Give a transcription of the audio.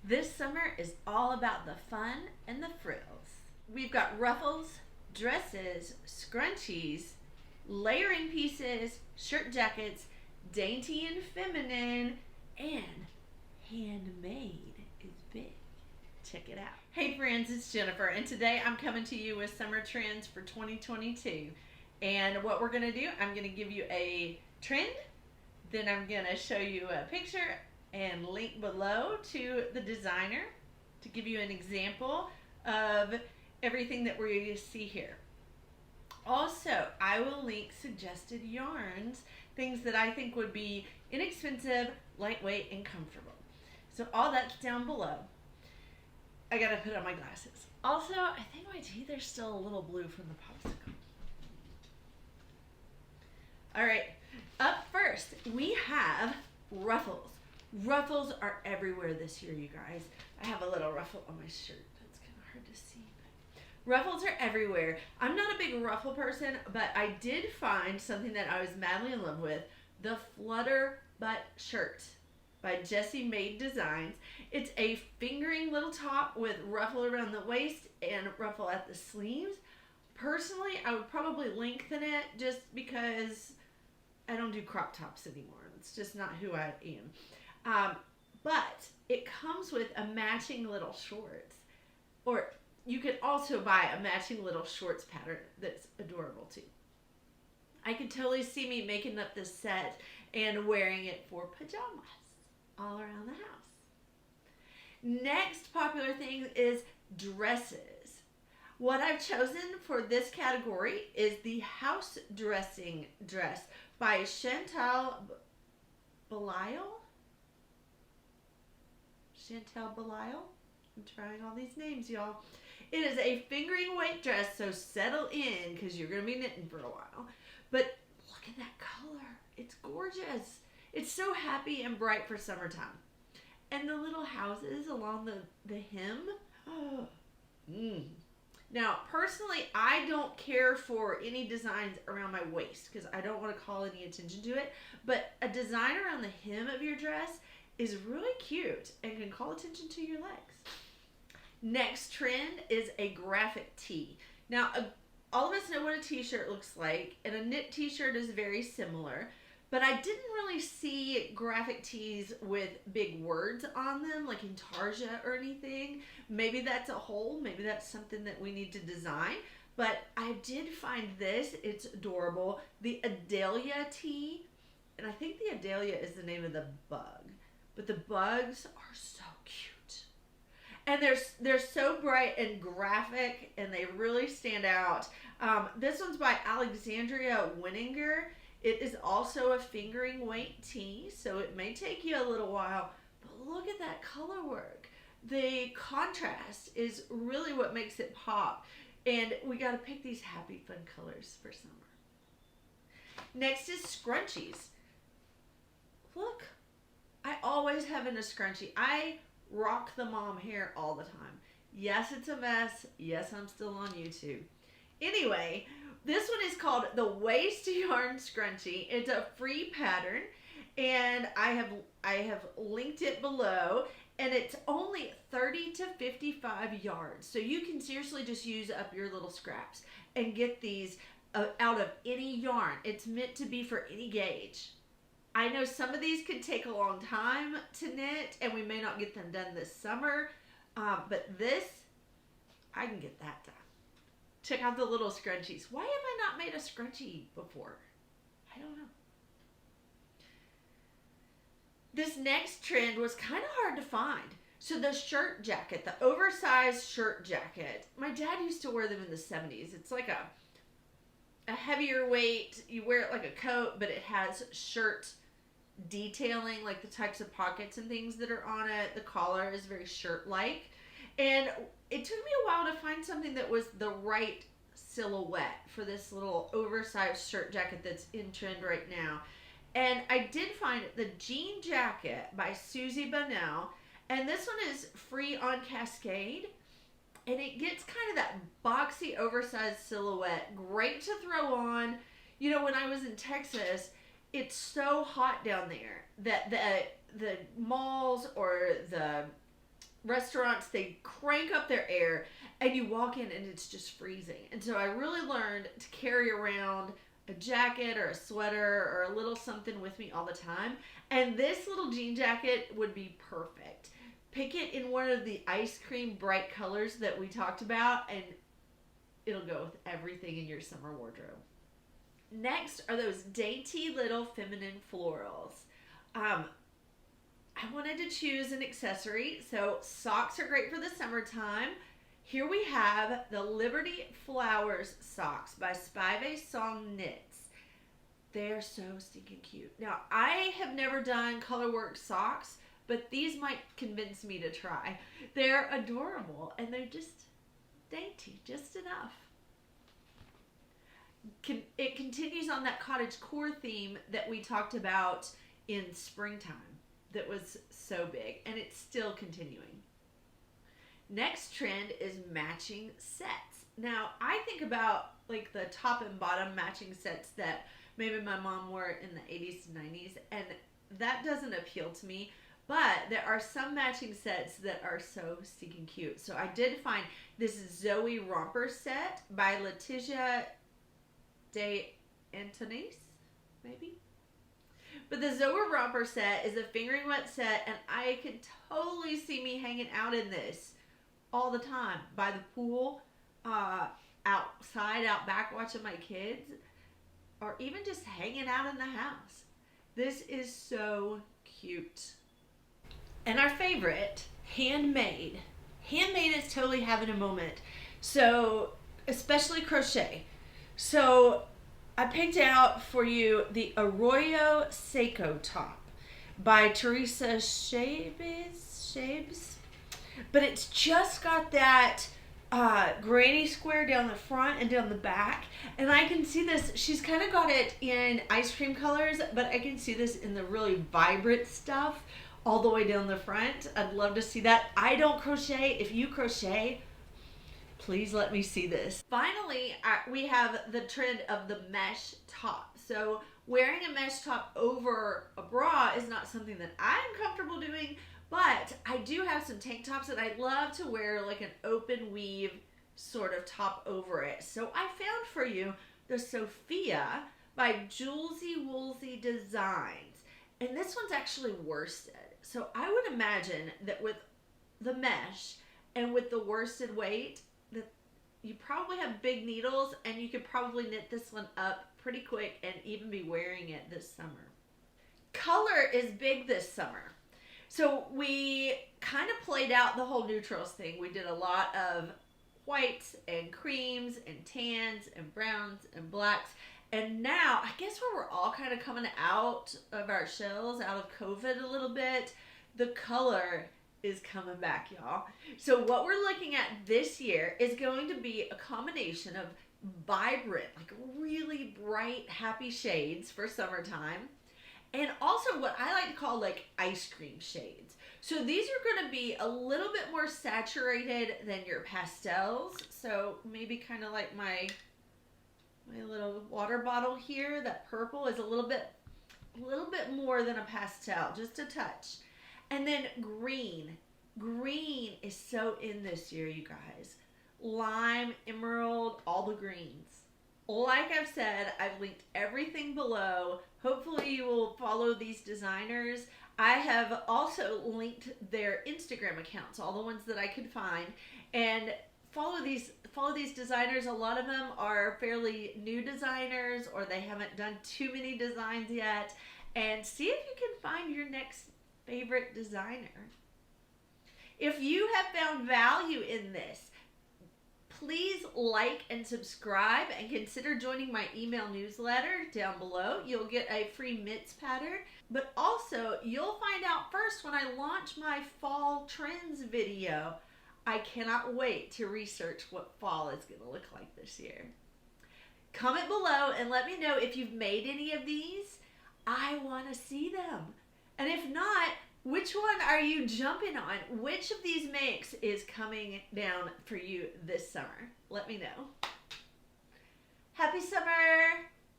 This summer is all about the fun and the frills. We've got ruffles, dresses, scrunchies, layering pieces, shirt jackets, dainty and feminine, and handmade is big. Check it out. Hey friends, it's Jennifer, and today I'm coming to you with summer trends for 2022. And what we're going to do, I'm going to give you a trend, then I'm going to show you a picture and link below to the designer to give you an example of everything that we're going to see here. Also, I will link suggested yarns, things that I think would be inexpensive, lightweight, and comfortable. So all that's down below. I gotta put on my glasses. Also, I think my teeth are still a little blue from the popsicle. Alright, up first, we have ruffles. Ruffles are everywhere this year, you guys. I have a little ruffle on my shirt. That's kind of hard to see. But ruffles are everywhere. I'm not a big ruffle person, but I did find something that I was madly in love with. The Flutter Butt Shirt by Jessie Made Designs. It's a fingering little top with ruffle around the waist and ruffle at the sleeves. Personally, I would probably lengthen it just because I don't do crop tops anymore. It's just not who I am. But it comes with a matching little shorts, or you could also buy a matching little shorts pattern that's adorable too. I could totally see me making up this set and wearing it for pajamas all around the house. Next popular thing is dresses. What I've chosen for this category is the house dressing dress by Chantal Belisle. Belisle. I'm trying all these names, y'all. It is a fingering weight dress, so settle in because you're going to be knitting for a while. But look at that color. It's gorgeous. It's so happy and bright for summertime. And the little houses along the hem. Oh. Now, personally, I don't care for any designs around my waist because I don't want to call any attention to it. But a design around the hem of your dress is really cute and can call attention to your legs. Next trend is a graphic tee. Now, all of us know what a t-shirt looks like, and a knit t-shirt is very similar, but I didn't really see graphic tees with big words on them, like Intarsia or anything. Maybe that's a hole, maybe that's something that we need to design, but I did find this. It's adorable. The Adalia tee, and I think the Adalia is the name of the bug. But the bugs are so cute. And they're so bright and graphic, and they really stand out. This one's by Alexandria Wenninger. It is also a fingering weight tee, so it may take you a little while. But look at that color work. The contrast is really what makes it pop. And we got to pick these happy, fun colors for summer. Next is scrunchies. Look. I always have in a scrunchie. I rock the mom hair all the time. Yes, it's a mess. Yes, I'm still on YouTube. Anyway, this one is called the Wasteyarn Scrunchie. It's a free pattern, and I have linked it below, and it's only 30 to 55 yards. So you can seriously just use up your little scraps and get these out of any yarn. It's meant to be for any gauge. I know some of these could take a long time to knit, and we may not get them done this summer, but this, I can get that done. Check out the little scrunchies. Why have I not made a scrunchie before? I don't know. This next trend was kind of hard to find. So the shirt jacket, the oversized shirt jacket, my dad used to wear them in the 70s. It's like a heavier weight. You wear it like a coat, but it has shirt detailing, like the types of pockets and things that are on it. The collar is very shirt-like, and it took me a while to find something that was the right silhouette for this little oversized shirt jacket that's in trend right now. And I did find the jean jacket by Susie Bonell, and this one is free on Cascade, and it gets kind of that boxy oversized silhouette, great to throw on. You know, when I was in Texas, it's so hot down there that the malls or the restaurants, they crank up their air and you walk in and it's just freezing. And so I really learned to carry around a jacket or a sweater or a little something with me all the time. And this little jean jacket would be perfect. Pick it in one of the ice cream bright colors that we talked about and it'll go with everything in your summer wardrobe. Next are those dainty little feminine florals. I wanted to choose an accessory, so socks are great for the summertime. Here we have the Liberty Flowers socks by Spivay Song Knits. They're so stinking cute. Now, I have never done colorwork socks, but these might convince me to try. They're adorable, and they're just dainty, just enough. It continues on that cottagecore theme that we talked about in springtime that was so big, and it's still continuing. Next trend is matching sets. Now, I think about like the top and bottom matching sets that maybe my mom wore in the 80s and 90s, and that doesn't appeal to me, but there are some matching sets that are so stinking cute. So I did find this Zoe Romper set by Letizia DeAntoniis, maybe? But the Zoe Romper set is a fingering wet set, and I could totally see me hanging out in this all the time by the pool, outside, out back watching my kids, or even just hanging out in the house. This is so cute. And our favorite, Handmade. Handmade is totally having a moment. So, especially crochet. So, I picked out for you the Arroyo Seco top by Theresa Schabes. But it's just got that granny square down the front and down the back. And I can see this, she's kind of got it in ice cream colors, but I can see this in the really vibrant stuff all the way down the front. I'd love to see that. I don't crochet. If you crochet, please let me see this. Finally, we have the trend of the mesh top. So wearing a mesh top over a bra is not something that I'm comfortable doing, but I do have some tank tops that I love to wear like an open weave sort of top over it. So I found for you the Sophia by Julesy Woolsey Designs. And this one's actually worsted. So I would imagine that with the mesh and with the worsted weight, that you probably have big needles and you could probably knit this one up pretty quick and even be wearing it this summer. Color is big this summer. So we kind of played out the whole neutrals thing. We did a lot of whites and creams and tans and browns and blacks. And now, I guess where we're all kind of coming out of our shells, out of COVID a little bit, the color is coming back, y'all. So what we're looking at this year is going to be a combination of vibrant, like really bright, happy shades for summertime. And also what I like to call like ice cream shades. So these are going to be a little bit more saturated than your pastels. So maybe kind of like my little water bottle here. That purple is a little bit more than a pastel, just a touch. And then green. Green is so in this year, you guys. Lime, emerald, all the greens. Like I've said, I've linked everything below. Hopefully you will follow these designers. I have also linked their Instagram accounts, all the ones that I could find, and follow these designers. A lot of them are fairly new designers, or they haven't done too many designs yet, and see if you can find your next favorite designer. If you have found value in this, please like and subscribe and consider joining my email newsletter down below. You'll get a free mitts pattern, but also you'll find out first when I launch my fall trends video. I cannot wait to research what fall is going to look like this year. Comment below and let me know if you've made any of these. I want to see them. And if not, which one are you jumping on? Which of these makes is coming down for you this summer? Let me know. Happy summer!